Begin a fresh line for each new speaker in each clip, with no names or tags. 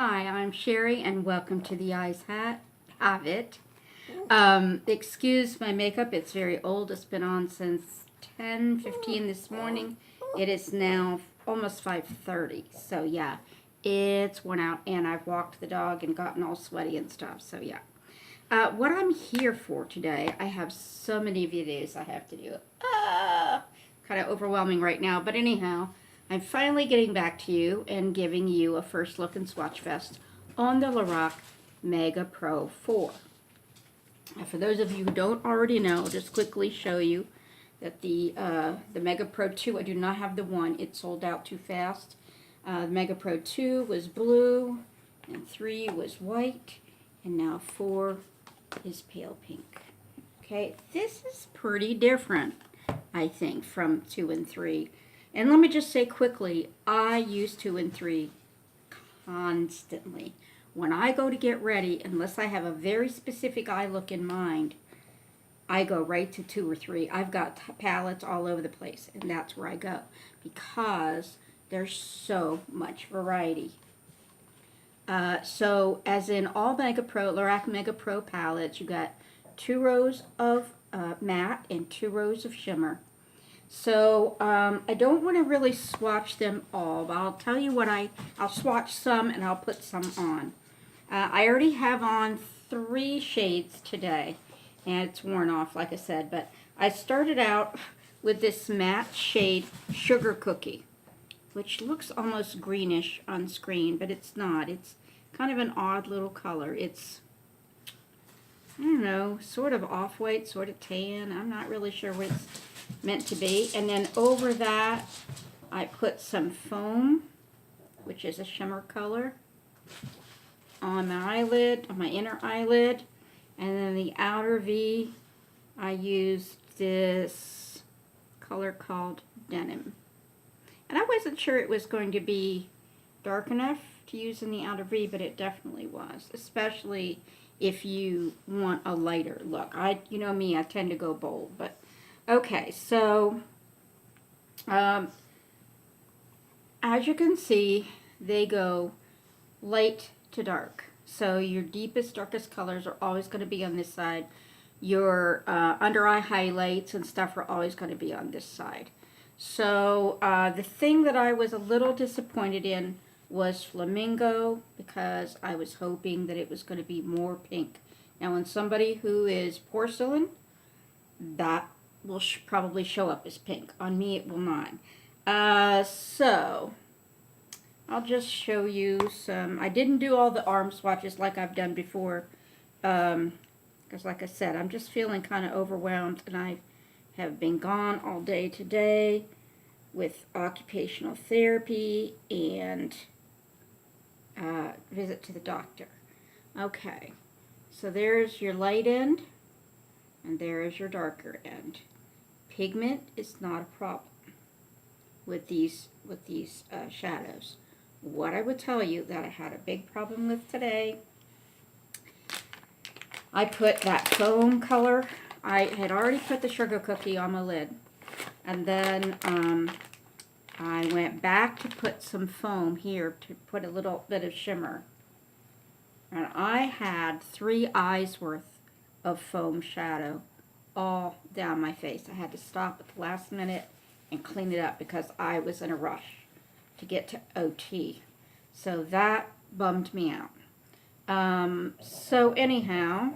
Hi, I'm Sherry, and welcome to the Eyes Have It. Excuse my makeup, it's very old. It's been on since 10:15 this morning. It is now almost 5:30, so yeah, it's worn out, and I've walked the dog and gotten all sweaty and stuff, so yeah. What I'm here for today, I have so many videos I have to do. Kind of overwhelming right now, but anyhow, I'm finally getting back to you and giving you a first look and swatch fest on the LORAC Mega Pro 4. Now, for those of you who don't already know, I'll just quickly show you that the Mega Pro 2, I do not have the 1. It sold out too fast. The Mega Pro 2 was blue, and 3 was white, and now 4 is pale pink. Okay, this is pretty different, I think, from 2 and 3. And let me just say quickly, I use 2 and 3 constantly. When I go to get ready, unless I have a very specific eye look in mind, I go right to 2 or 3. I've got palettes all over the place, and that's where I go because there's so much variety. So as in all LORAC Mega Pro palettes, you got 2 rows of matte and 2 rows of shimmer. So I don't want to really swatch them all, but I'll tell you what I'll swatch some and I'll put some on. I already have on 3 shades today, and it's worn off, like I said, but I started out with this matte shade Sugar Cookie, which looks almost greenish on screen, but it's not. It's kind of an odd little color. It's, I don't know, sort of off-white, sort of tan. I'm not really sure what it's meant to be. And then over that, I put some foam, which is a shimmer color, on my eyelid, on my inner eyelid. And then the outer V, I used this color called Denim. And I wasn't sure it was going to be dark enough to use in the outer V, but it definitely was, especially if you want a lighter look. You know me, I tend to go bold, but okay, so as you can see, they go light to dark. So your deepest, darkest colors are always going to be on this side. Your under eye highlights and stuff are always going to be on this side. So the thing that I was a little disappointed in was Flamingo, because I was hoping that it was going to be more pink. Now, in somebody who is porcelain, that will probably show up as pink. On me, it will not. So I'll just show you some. I didn't do all the arm swatches like I've done before, because like I said, I'm just feeling kind of overwhelmed, and I have been gone all day today with occupational therapy and visit to the doctor. Okay, so there's your light end, and there is your darker end. Pigment is not a problem with these shadows. What I would tell you that I had a big problem with today, I put that foam color. I had already put the Sugar Cookie on my lid, and then I went back to put some foam here to put a little bit of shimmer. And I had 3 eyes worth of foam shadow all down my face. I had to stop at the last minute and clean it up because I was in a rush to get to OT. So that bummed me out. So anyhow,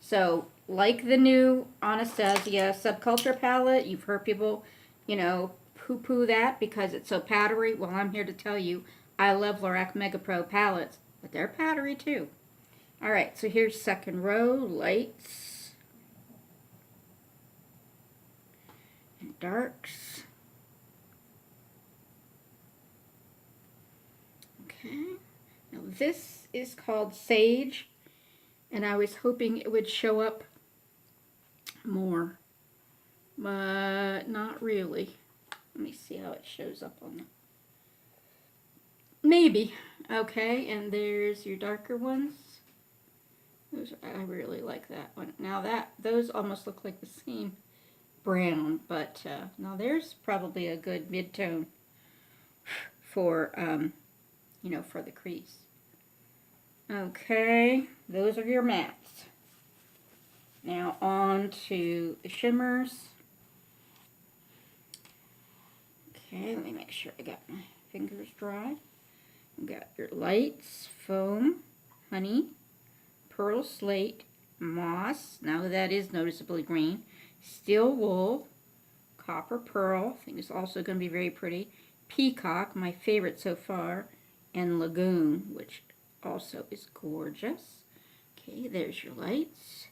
so like the new Anastasia Subculture palette, you've heard people, you know, poo-poo that because it's so powdery. Well, I'm here to tell you, I love LORAC Mega Pro palettes, but they're powdery too. All right, so here's second row, lights and darks. Okay, now this is called Sage, and I was hoping it would show up more, but not really. Let me see how it shows up on the, maybe. Okay, and there's your darker ones. Those, I really like that one. Now those almost look like the same brown, but now there's probably a good mid-tone for, you know, for the crease. Okay, those are your mattes. Now on to the shimmers. Okay, let me make sure I got my fingers dry. You got your lights, foam, honey, pearl slate, moss, now that is noticeably green, steel wool, copper pearl, I think it's also going to be very pretty, peacock, my favorite so far, and lagoon, which also is gorgeous. Okay, there's your lights,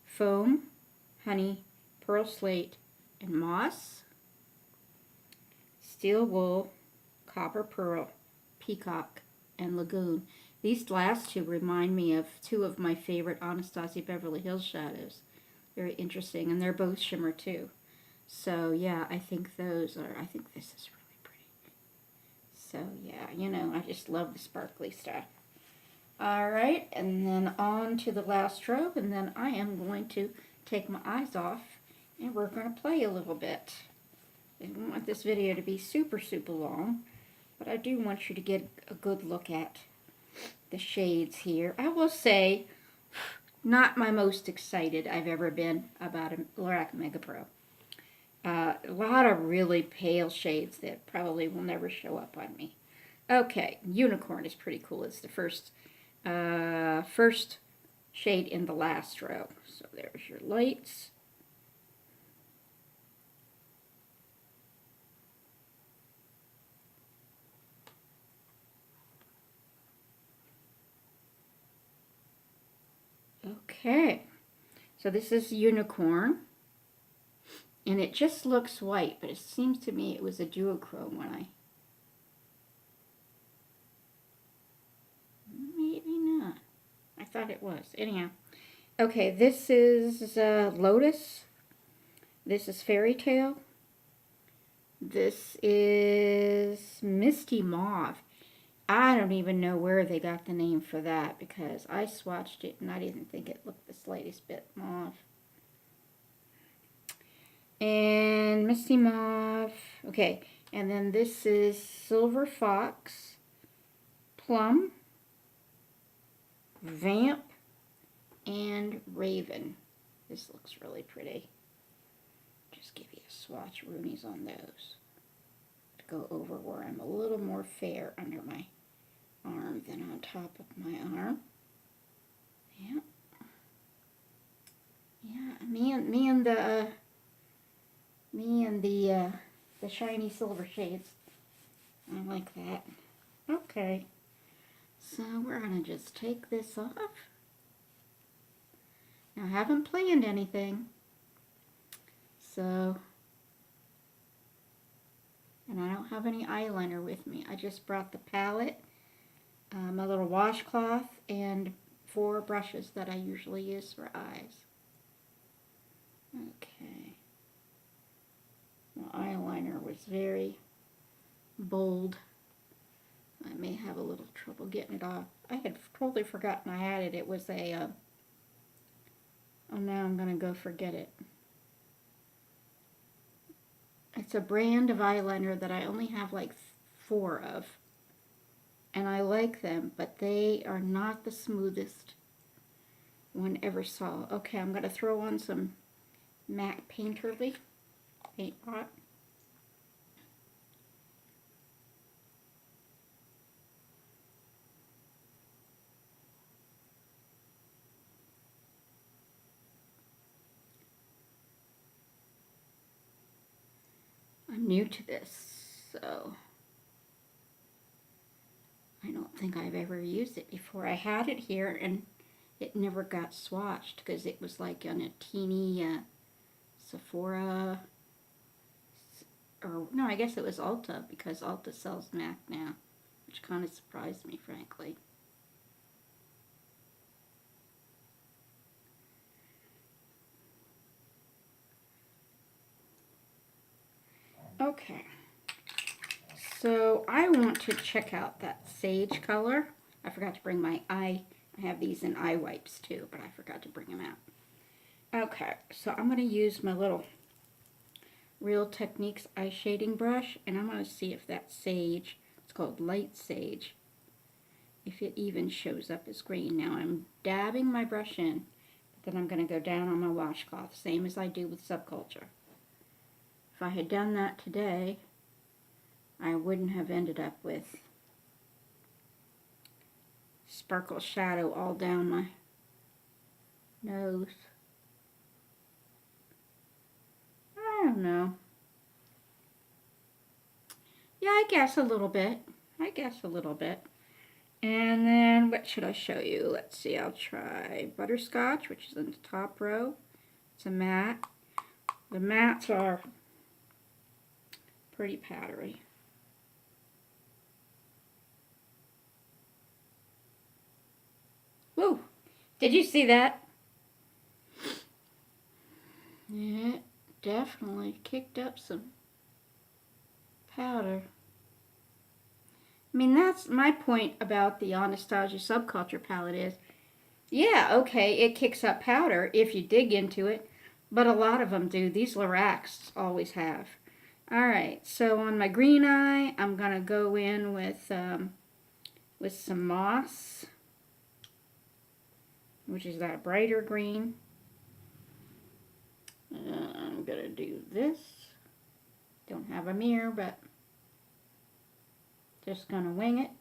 foam, honey, pearl slate, and moss, steel wool, copper pearl, peacock, and lagoon. These last two remind me of two of my favorite Anastasia Beverly Hills shadows. Very interesting, and they're both shimmer too. So yeah, I think this is really pretty. So yeah, you know, I just love the sparkly stuff. Alright, and then on to the last stroke, and then I am going to take my eyes off, and we're going to play a little bit. I don't want this video to be super, super long, but I do want you to get a good look at the shades here. I will say, not my most excited I've ever been about a LORAC Mega Pro. A lot of really pale shades that probably will never show up on me. Okay, Unicorn is pretty cool. It's the first shade in the last row. So there's your lights. Okay, so this is Unicorn, and it just looks white, but it seems to me it was a duochrome when maybe not. I thought it was. Anyhow, okay, this is Lotus. This is Fairy Tale. This is Misty Mauve. I don't even know where they got the name for that because I swatched it and I didn't think it looked the slightest bit mauve. And Misty Mauve. Okay, and then this is Silver Fox, Plum, Vamp, and Raven. This looks really pretty. Just give you a swatch roonies on those. To go over where I'm a little more fair under my arm than on top of my arm. Yeah. Yeah, me and the shiny silver shades. I like that. Okay. So we're gonna just take this off. Now I haven't planned anything. So, and I don't have any eyeliner with me. I just brought the palette, my little washcloth, and 4 brushes that I usually use for eyes. Okay. The eyeliner was very bold. I may have a little trouble getting it off. I had totally forgotten I had it. It was a, oh, now I'm going to go forget it. It's a brand of eyeliner that I only have like 4 of. And I like them, but they are not the smoothest one ever saw. Okay, I'm going to throw on some MAC Painterly paint pot. I'm new to this, so I don't think I've ever used it before. I had it here and it never got swatched because it was like on a teeny Sephora, or no, I guess it was Ulta because Ulta sells MAC now, which kind of surprised me, frankly. Okay, so I want to check out that sage color. I forgot to bring my eye. I have these in eye wipes too, but I forgot to bring them out. Okay, so I'm going to use my little Real Techniques eye shading brush, and I'm going to see if that sage, it's called Light Sage, if it even shows up as green. Now I'm dabbing my brush in, but then I'm going to go down on my washcloth, same as I do with Subculture. If I had done that today, I wouldn't have ended up with sparkle shadow all down my nose. I don't know. Yeah, I guess a little bit. And then, what should I show you? Let's see, I'll try Butterscotch, which is in the top row. It's a matte. The mattes are pretty powdery. Woo! Did you see that? Yeah, it definitely kicked up some powder. I mean, that's my point about the Anastasia Subculture palette is, yeah, okay, it kicks up powder if you dig into it, but a lot of them do. These LORACs always have. All right, so on my green eye, I'm going to go in with some moss, which is that brighter green. I'm going to do this. Don't have a mirror, but just going to wing it.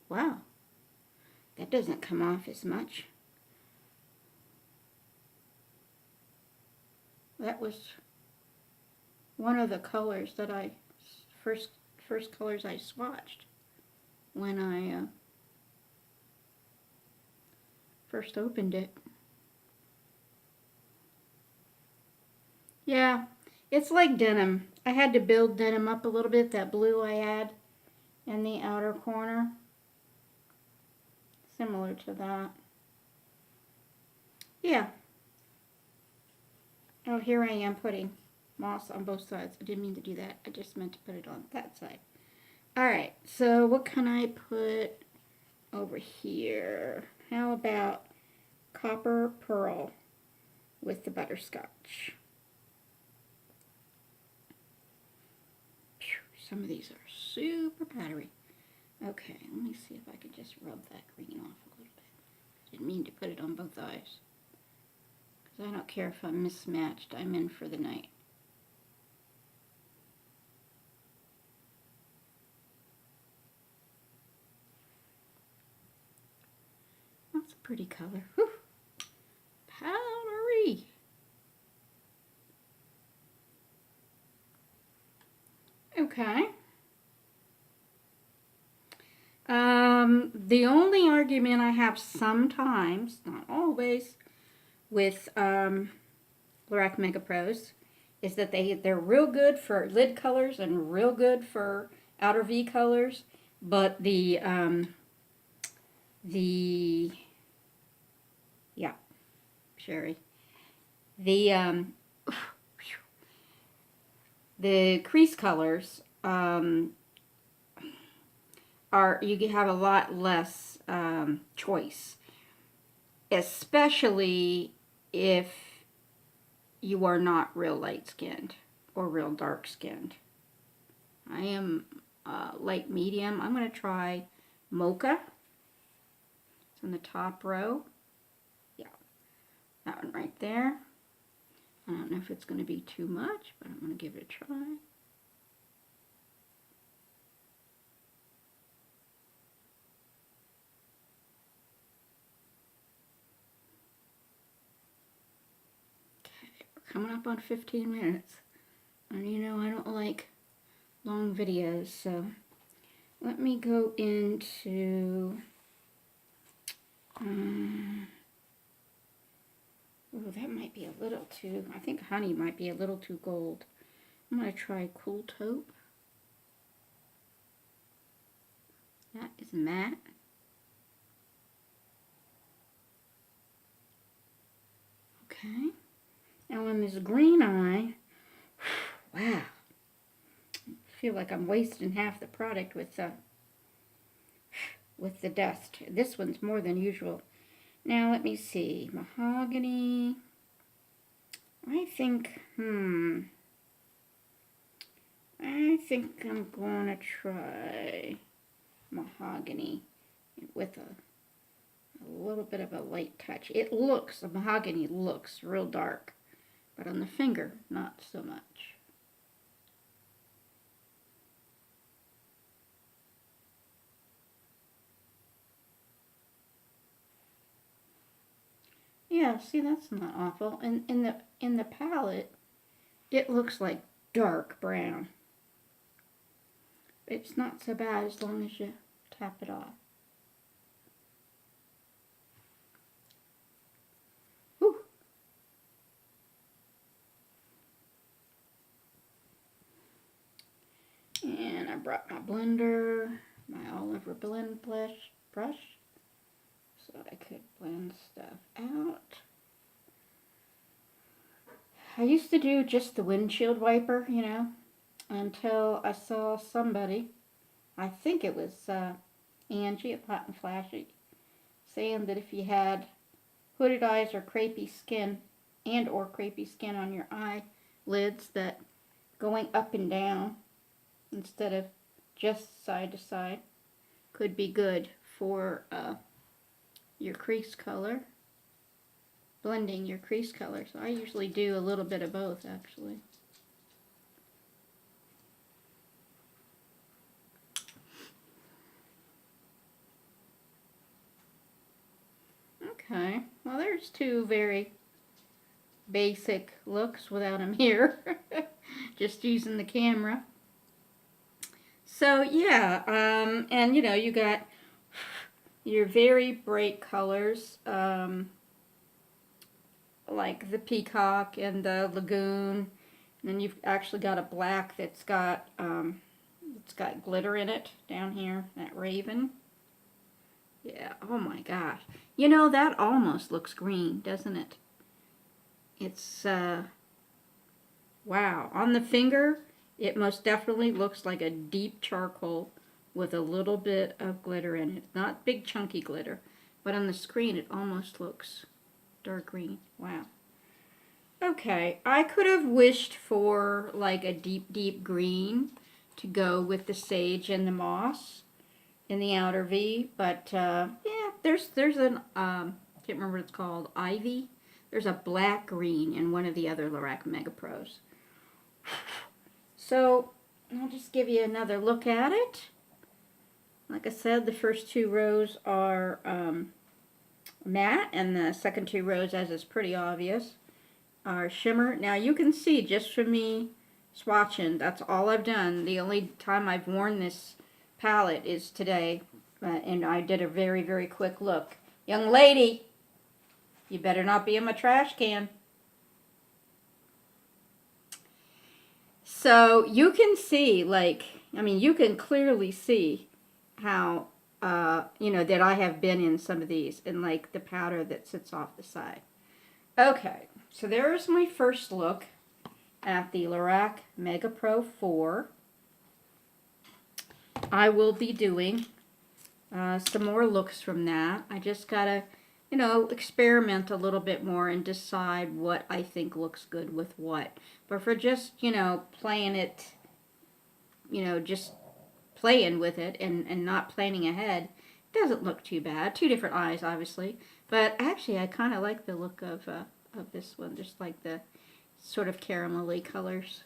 Wow, that doesn't come off as much. That was one of the colors that I first colors I swatched when I first opened it. Yeah, it's like denim. I had to build denim up a little bit, that blue I had in the outer corner. Similar to that. Yeah. Oh, here I am putting moss on both sides. I didn't mean to do that. I just meant to put it on that side. Alright, so what can I put over here? How about Copper Pearl with the Butterscotch? Some of these are super powdery. Okay, let me see if I can just rub that green off a little bit. Didn't mean to put it on both eyes. Because I don't care if I'm mismatched. I'm in for the night. That's a pretty color. Whew. Powdery. Okay. The only argument I have sometimes, not always, with LORAC Mega Pros is that they're real good for lid colors and real good for outer V colors, but yeah, Sherry, the crease colors you have a lot less choice, especially if you are not real light skinned or real dark skinned. I am light medium. I'm going to try Mocha. It's in the top row. Yeah, that one right there. I don't know if it's going to be too much, but I'm going to give it a try. Coming up on 15 minutes. And you know I don't like long videos, so let me go into oh, that might be a little too, I think honey might be a little too gold. I'm going to try Cool Taupe. That is matte. Okay. Now on this green eye, wow, I feel like I'm wasting half the product with the dust. This one's more than usual. Now let me see, Mahogany. I think I'm going to try mahogany with a little bit of a light touch. The mahogany looks real dark, but on the finger, not so much. Yeah, see, that's not awful. And in the palette, it looks like dark brown. It's not so bad as long as you tap it off. Whew. And I brought my blender, my Oliver blend brush, so I could blend stuff out. I used to do just the windshield wiper, you know, until I saw somebody, I think it was Angie at Hot and Flashy, saying that if you had hooded eyes or crepey skin or crepey skin on your eyelids, that going up and down instead of just side to side could be good for your crease color, blending your crease color. So I usually do a little bit of both, actually. Okay, well, there's two very basic looks without them here. Just using the camera. So yeah, and you know, you got your very bright colors, like the peacock and the lagoon. And then you've actually got a black that's got glitter in it down here, that raven. Yeah, oh my gosh. You know, that almost looks green, doesn't it? It's, wow. On the finger, it most definitely looks like a deep charcoal with a little bit of glitter in it. Not big chunky glitter, but on the screen it almost looks dark green. Wow. Okay, I could have wished for like a deep, deep green to go with the sage and the moss in the outer V, but yeah, there's an can't remember what it's called, ivy. There's a black green in one of the other LORAC Mega Pros. So I'll just give you another look at it. Like I said, the first two rows are matte, and the second two rows, as is pretty obvious, are shimmer. Now you can see just from me swatching, that's all I've done. The only time I've worn this palette is today, and I did a very, very quick look. Young lady, you better not be in my trash can. So you can see, like, I mean, you can clearly see how, you know, that I have been in some of these, and like the powder that sits off the side. Okay, so there's my first look at the LORAC Mega Pro 4. I will be doing some more looks from that. I just gotta, you know, experiment a little bit more and decide what I think looks good with what. But for just, you know, playing it, you know, just playing with it and not planning ahead, it doesn't look too bad. Two different eyes, obviously. But actually, I kind of like the look of this one, just like the sort of caramelly colors.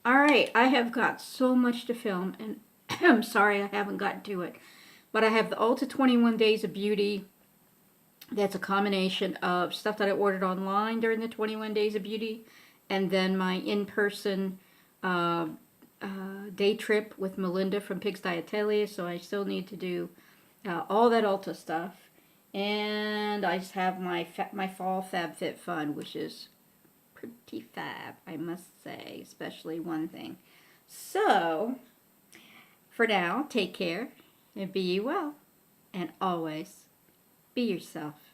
Alright, I have got so much to film, and I'm sorry I haven't gotten to it. But I have the Ulta 21 Days of Beauty. That's a combination of stuff that I ordered online during the 21 Days of Beauty, and then my in-person day trip with Melinda from Pigsty Atelier. So I still need to do all that Ulta stuff. And I just have my fall FabFitFun, which is pretty fab, I must say, especially one thing. So, for now, take care, and be you well, and always be yourself.